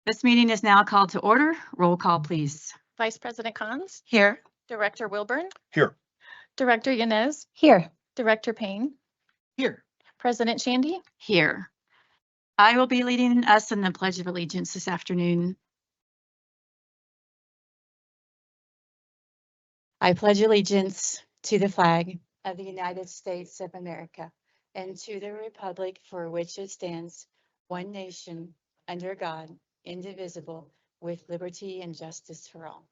This meeting is now called to order. Roll call, please. Vice President Cons, Here. Director Wilburn, Here. Director Yanez, Here. Director Payne, Here. President Shandy. Here. I will be leading us in the Pledge of Allegiance this afternoon. I pledge allegiance to the flag of the United States of America and to the republic for which it stands, one nation, under God, indivisible, with liberty and justice for all.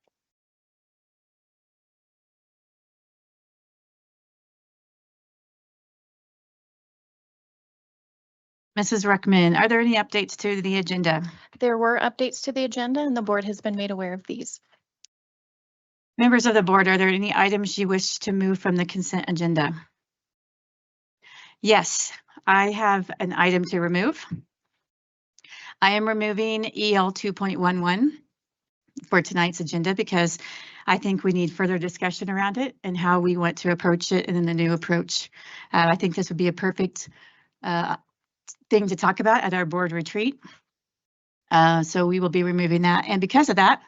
Mrs. Ruckman, are there any updates to the agenda? There were updates to the agenda and the board has been made aware of these. Members of the board, are there any items you wish to move from the consent agenda? Yes, I have an item to remove. I am removing EL 2.11 for tonight's agenda because I think we need further discussion around it and how we want to approach it and then the new approach. I think this would be a perfect thing to talk about at our board retreat. So we will be removing that. And because of that,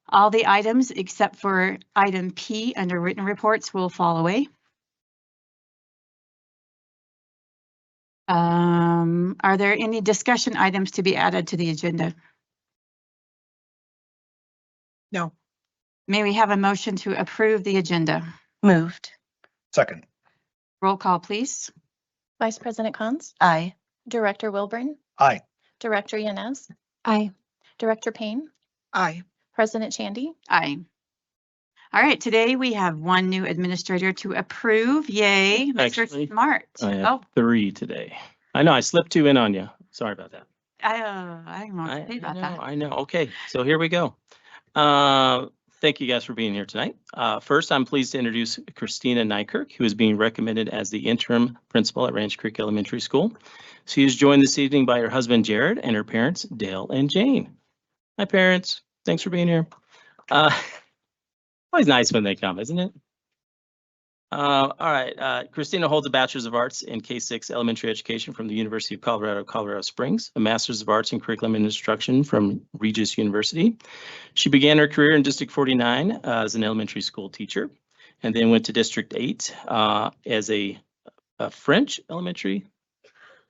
all the items except for item P under written reports will fall away. Are there any discussion items to be added to the agenda? No. May we have a motion to approve the agenda? Moved. Second. Roll call, please. Vice President Cons, Aye. Director Wilburn, Aye. Director Yanez, Aye. Director Payne, Aye. President Shandy. Aye. All right, today we have one new administrator to approve. Yay, Mr. Actually, Smart. I have 3 today. I know I slipped 2 in on you. Sorry about that. I won't say about that. I know. Okay, so here we go. Thank you guys for being here tonight. First, I'm pleased to introduce Christina Nykirk, who is being recommended as the interim principal at Ranch Creek Elementary School. She is joined this evening by her husband, Jared, and her parents, Dale and Jane. Hi, parents. Thanks for being here. Always nice when they come, isn't it? All right. Christina holds a Bachelor's of Arts in K-6 Elementary Education from the University of Colorado, Colorado Springs, a Master's of Arts in Curriculum and Instruction from Regis University. She began her career in District 49 as an elementary school teacher, and then went to District 8 as a French elementary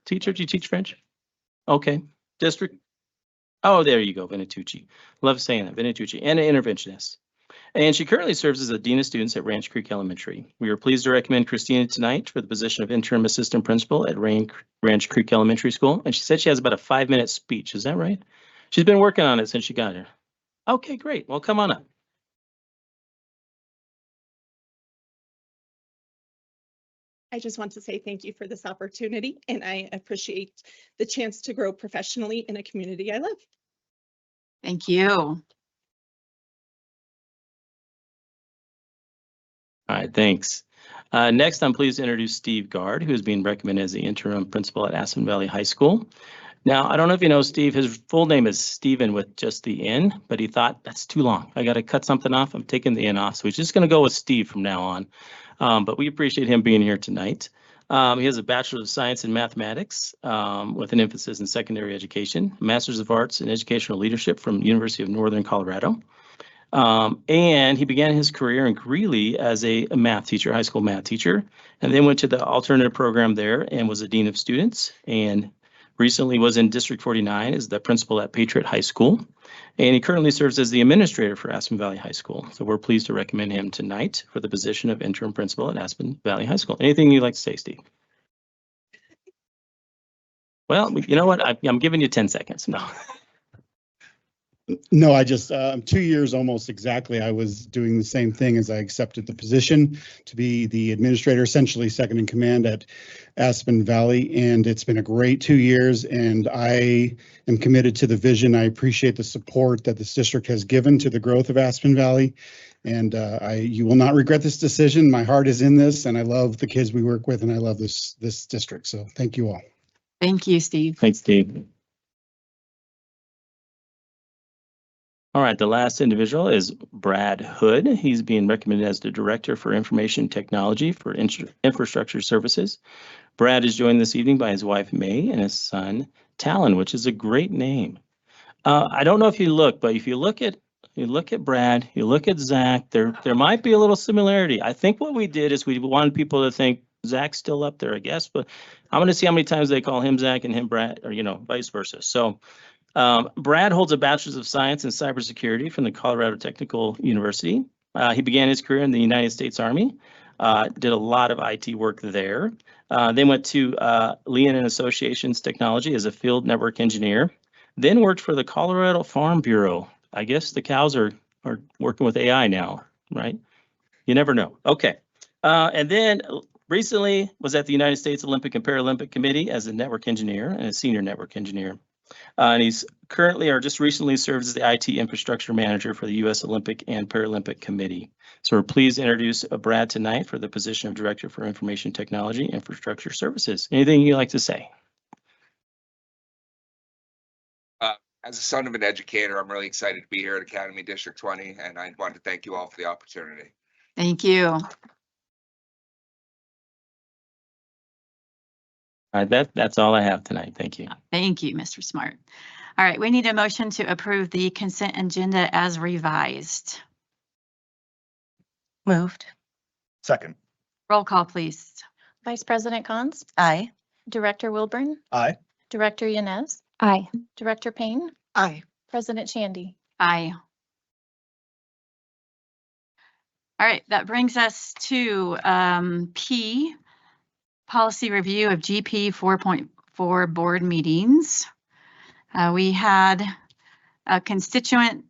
teacher. Do you teach French? Okay. District. Oh, there you go, Venitucci. Love saying that, Venitucci, and an interventionist. And she currently serves as a Dean of Students at Ranch Creek Elementary. We are pleased to recommend Christina tonight for the position of Interim Assistant Principal at Ranch Creek Elementary School. And she said she has about a 5-minute speech. Is that right? She's been working on it since she got here. Okay, great. Well, come on up. I just want to say thank you for this opportunity, and I appreciate the chance to grow professionally in a community I love. Thank you. All right, thanks. Next, I'm pleased to introduce Steve Gard, who is being recommended as the interim principal at Aspen Valley High School. Now, I don't know if you know Steve, his full name is Stephen with just the N, but he thought that's too long. I got to cut something off. I'm taking the N off. So he's just going to go with Steve from now on. But we appreciate him being here tonight. He has a Bachelor of Science in Mathematics with an emphasis in secondary education, Masters of Arts in Educational Leadership from University of Northern Colorado. And he began his career in Greeley as a math teacher, high school math teacher, and then went to the alternative program there and was a Dean of Students, and recently was in District 49 as the principal at Patriot High School. And he currently serves as the administrator for Aspen Valley High School. So we're pleased to recommend him tonight for the position of interim principal at Aspen Valley High School. Anything you'd like to say, Steve? Well, you know what? I'm giving you 10 seconds. No. No, I just 2 years almost exactly. I was doing the same thing as I accepted the position to be the administrator, essentially second in command at Aspen Valley. And it's been a great 2 years, and I am committed to the vision. I appreciate the support that this district has given to the growth of Aspen Valley. And you will not regret this decision. My heart is in this, and I love the kids we work with, and I love this district. So thank you all. Thank you, Steve. Thanks, Steve. All right, the last individual is Brad Hood. He's being recommended as the Director for Information Technology for Infrastructure Services. Brad is joined this evening by his wife, May, and his son, Talon, which is a great name. I don't know if you look, but if you look at Brad, you look at Zach, there might be a little similarity. I think what we did is we wanted people to think Zach's still up there, I guess, but I'm going to see how many times they call him Zach and him Brad, or, vice versa. So Brad holds a bachelor's of science in cybersecurity from the Colorado Technical University. He began his career in the United States Army, did a lot of IT work there. Then went to Leon and Associations Technology as a field network engineer. Then worked for the Colorado Farm Bureau. I guess the cows are working with AI now, right? You never know. Okay. And then recently was at the United States Olympic and Paralympic Committee as a network engineer and a senior network engineer. And he's currently or just recently serves as the IT infrastructure manager for the U.S. Olympic and Paralympic Committee. So we're pleased to introduce Brad tonight for the position of Director for Information Technology Infrastructure Services. Anything you'd like to say? As a son of an educator, I'm really excited to be here at Academy District 20, and I want to thank you all for the opportunity. Thank you. All right, that's all I have tonight. Thank you. Thank you, Mr. Smart. All right, we need a motion to approve the consent agenda as revised. Moved. Second. Roll call, please. Vice President Cons, Aye. Director Wilburn, Aye. Director Yanez, Aye. Director Payne, Aye. President Shandy. Aye. All right, that brings us to P, policy review of GP 4.4 board meetings. We had a constituent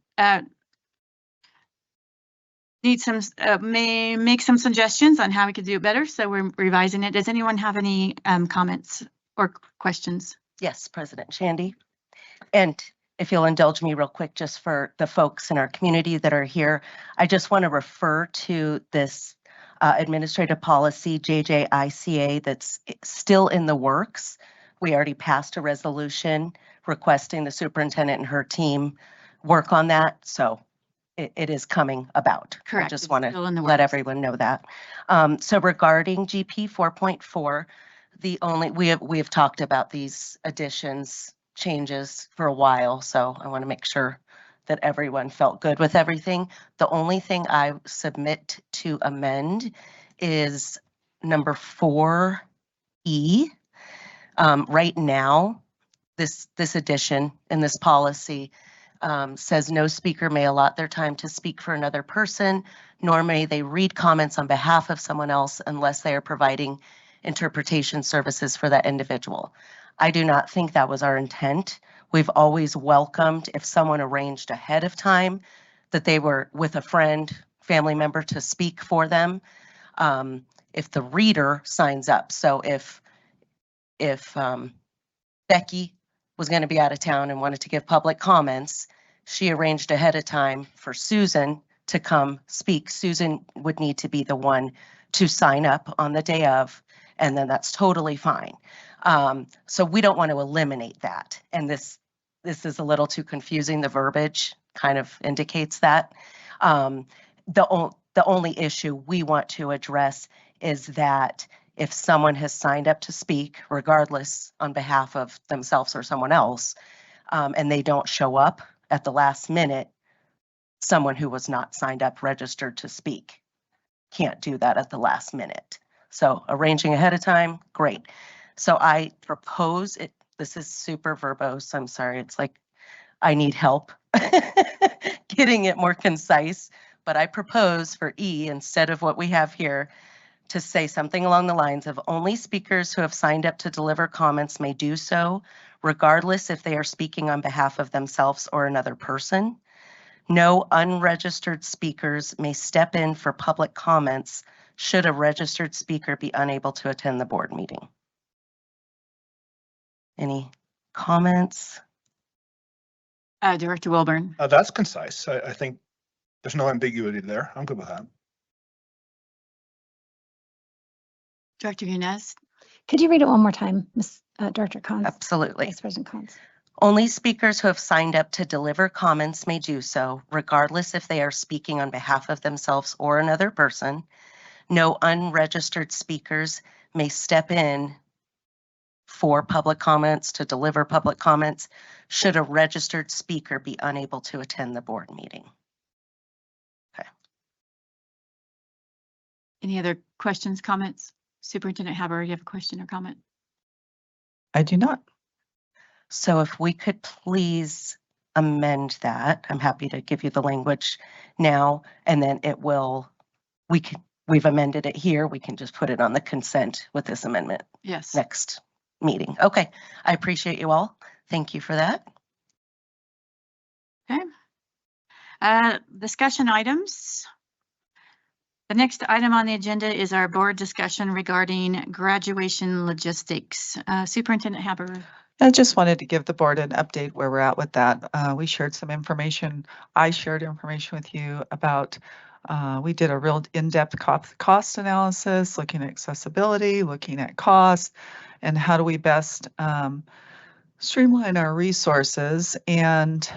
may make some suggestions on how we could do it better, so we're revising it. Does anyone have any comments or questions? Yes, President Shandy. And if you'll indulge me real quick, just for the folks in our community that are here, I just want to refer to this administrative policy, JJCA, that's still in the works. We already passed a resolution requesting the superintendent and her team work on that. So it is coming about. Correct. I just It's want still in the to let works. everyone know that. So regarding GP 4.4, we have talked about these additions, changes for a while, so I want to make sure that everyone felt good with everything. The only thing I submit to amend is number 4E. Right now, this addition in this policy says no speaker may allot their time to speak for another person, nor may they read comments on behalf of someone else unless they are providing interpretation services for that individual. I do not think that was our intent. We've always welcomed if someone arranged ahead of time that they were with a friend, family member to speak for them. If the reader signs up, so if Becky was going to be out of town and wanted to give public comments, she arranged ahead of time for Susan to come speak. Susan would need to be the one to sign up on the day of, and then that's totally fine. So we don't want to eliminate that. And this is a little too confusing. The verbiage kind of indicates that. The only issue we want to address is that if someone has signed up to speak, regardless on behalf of themselves or someone else, and they don't show up at the last minute, someone who was not signed up registered to speak can't do that at the last minute. So arranging ahead of time, great. So I propose it. This is super verbose. I'm sorry. It's like I need help getting it more concise, but I propose for E, instead of what we have here, to say something along the lines of only speakers who have signed up to deliver comments may do so, regardless if they are speaking on behalf of themselves or another person. No unregistered speakers may step in for public comments should a registered speaker be unable to attend the board meeting. Any comments? Director Wilburn. That's concise. I think there's no ambiguity there. I'm good with that. Director Yanez. Could you read it one more time, Ms. Director Cons? Absolutely. Vice President Cons. Only speakers who have signed up to deliver comments may do so, regardless if they are speaking on behalf of themselves or another person. No unregistered speakers may step in for public comments, to deliver public comments, should a registered speaker be unable to attend the board meeting. Any other questions, comments? Superintendent Haber, you have a question or comment? I do not. So if we could please amend that, I'm happy to give you the language now, and then it will, we've amended it here. We can just put it on the consent with this amendment Yes. next meeting. Okay, I appreciate you all. Thank you for that. Okay. Discussion items. The next item on the agenda is our board discussion regarding graduation logistics. Superintendent Haber. I just wanted to give the board an update where we're at with that. We shared some information. I shared information with you about, we did a real in-depth cost analysis, looking at accessibility, looking at cost, and how do we best streamline our resources. And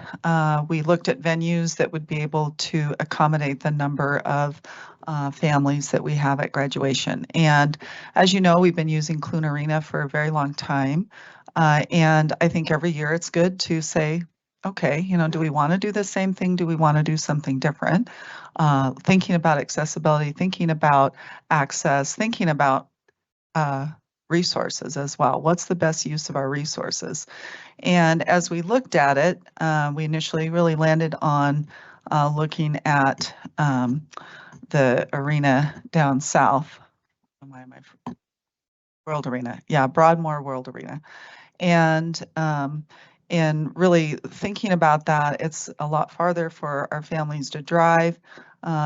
we looked at venues that would be able to accommodate the number of families that we have at graduation. And as you know, we've been using Clune Arena for a very long time. And I think every year it's good to say, okay, you know, do we want to do the same thing? Do we want to do something different? Thinking about accessibility, thinking about access, thinking about resources as well. What's the best use of our resources? And as we looked at it, we initially really landed on looking at the arena down south. World Arena. Yeah, Broadmoor World Arena. And really thinking about that, it's a lot farther for our families to drive.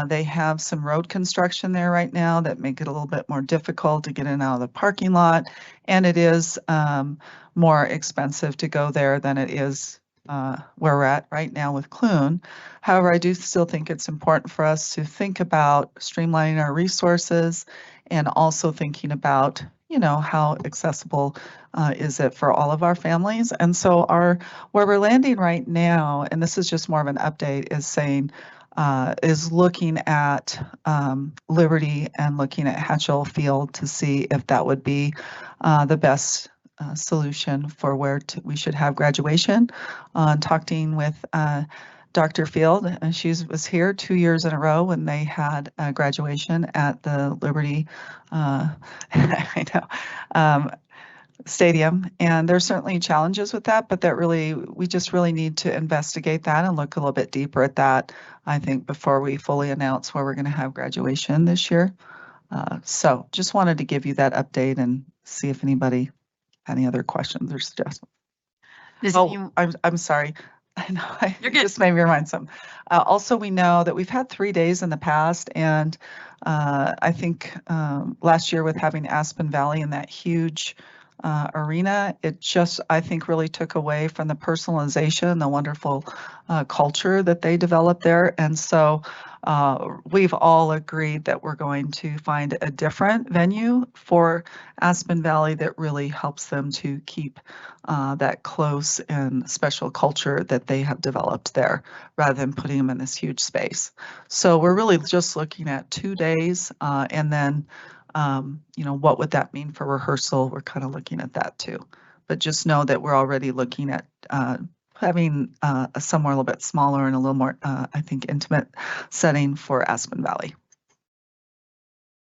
They have some road construction there right now that make it a little bit more difficult to get in and out of the parking lot. And it is more expensive to go there than it is where we're at right now with Clune. However, I do still think it's important for us to think about streamlining our resources and also thinking about, you know, how accessible is it for all of our families. And so where we're landing right now, and this is just more of an update, is saying, is looking at Liberty and looking at Hatchell Field to see if that would be the best solution for where we should have graduation. Talking with Dr. Field, and she was here 2 years in a row when they had graduation at the Liberty, I know, stadium. And there's certainly challenges with that, but we just really need to investigate that and look a little bit deeper at that, I think, before we fully announce where we're going to have graduation this year. So just wanted to give you that update and see if anybody had any other questions or suggestions. I'm sorry. I know, You're good. Just made me remind some. Also, we know that we've had 3 days in the past, and I think last year with having Aspen Valley in that huge arena, it just, I think, really took away from the personalization, the wonderful culture that they developed there. And so we've all agreed that we're going to find a different venue for Aspen Valley that really helps them to keep that close and special culture that they have developed there, rather than putting them in this huge space. So we're really just looking at 2 days, and then you know, what would that mean for rehearsal? We're kind of looking at that too. But just know that we're already looking at having somewhere a little bit smaller and a little more, I think, intimate setting for Aspen Valley.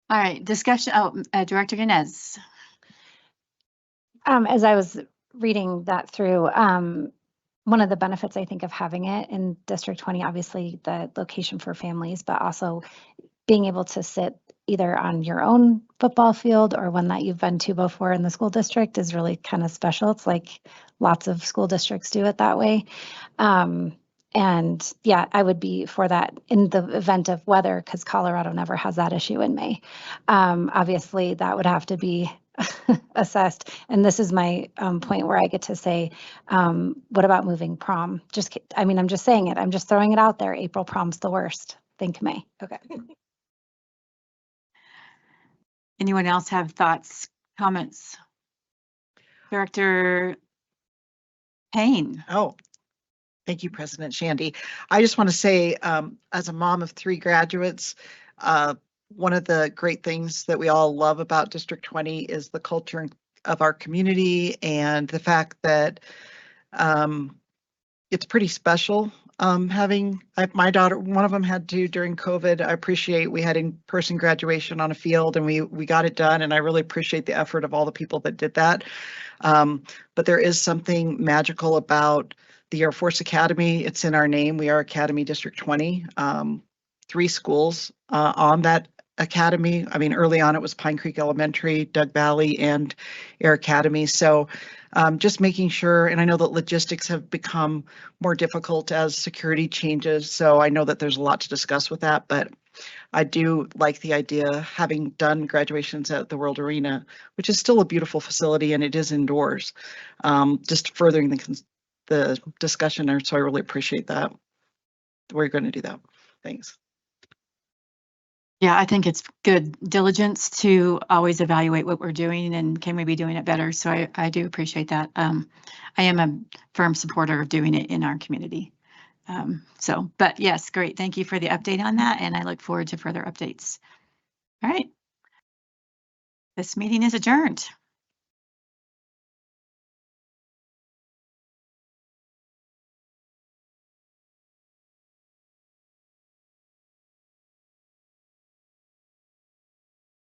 All right, discussion. Director Yanez. As I was reading that through, one of the benefits I think of having it in District 20, obviously the location for families, but also being able to sit either on your own football field or one that you've been to before in the school district is really kind of special. It's like lots of school districts do it that way. And yeah, I would be for that in the event of weather, because Colorado never has that issue in May. Obviously, that would have to be assessed. And this is my point where I get to say, what about moving prom? I'm just saying it. I'm just throwing it out there. April prom's the worst. Think May. Okay. Anyone else have thoughts, comments? Director Payne. Oh, thank you, President Shandy. I just want to say, as a mom of 3 graduates, one of the great things that we all love about District 20 is the culture of our community and the fact that it's pretty special. Having my daughter, one of them had to during COVID. I appreciate we had in-person graduation on a field and we got it done. And I really appreciate the effort of all the people that did that. But there is something magical about the Air Force Academy. It's in our name. We are Academy District 20. 3 schools on that academy. I mean, early on it was Pine Creek Elementary, Doug Valley, and Air Academy. So just making sure, and I know that logistics have become more difficult as security changes. So I know that there's a lot to discuss with that, but I do like the idea, having done graduations at the World Arena, which is still a beautiful facility and it is indoors, just furthering the discussion there. So I really appreciate that. We're going to do that. Thanks. Yeah, I think it's good diligence to always evaluate what we're doing and can we be doing it better. So I do appreciate that. I am a firm supporter of doing it in our community. But yes, great. Thank you for the update on that. And I look forward to further updates. All right. This meeting is adjourned.